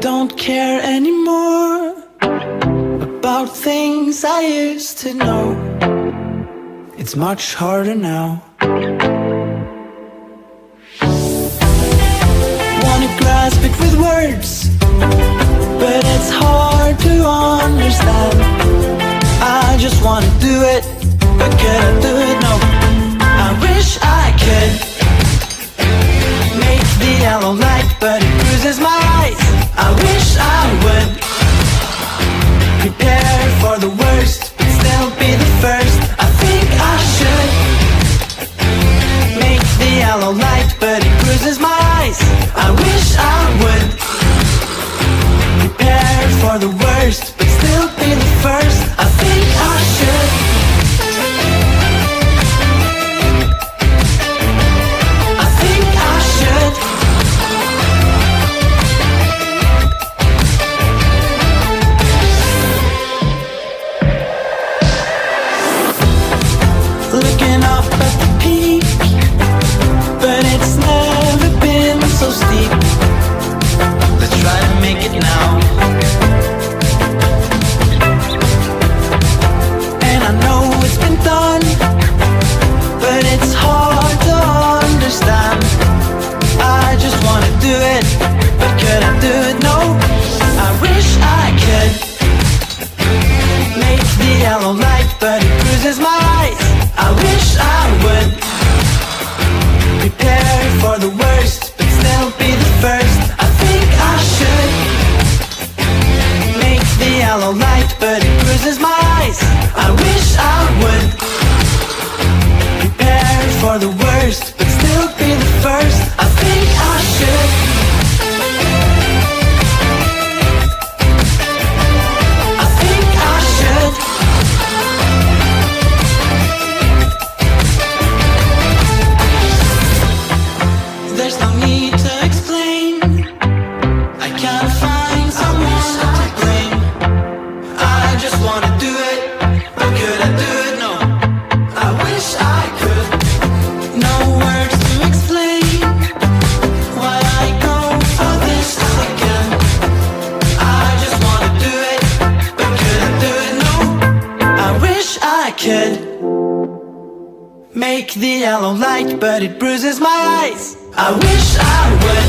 don't care anymore about things I used to know. It's much harder now. Wanna grasp it with words, but it's hard to understand. I just wanna do it, but could I do it? No. I wish I could make the yellow light, but it bruises my eyes. I wish I would prepare for the worst, but still be the first. I think I should make the yellow light, but it bruises my eyes. I wish I would prepare for the worst, but still be the first. I think I should. I think I should. Looking up at the peak, but it's never been so steep. Let's try to make it now. And I know it's been done, but it's hard to understand. I just wanna do it, but could I do it? No. I wish I could make the yellow light, but it bruises my eyes. I wish I would prepare for the worst, but still be the first. I think I should make the yellow light, but it bruises my eyes. I wish I would prepare for the worst, but still be the first. I think I should. I think I should. There's no need to explain. I can't find someone to blame. I just wanna do it, but could I do it? No. I wish I could. No words to explain why I go for this again. I just wanna do it, but could I do it? No. I wish I could make the yellow light, but it bruises my eyes. I wish I would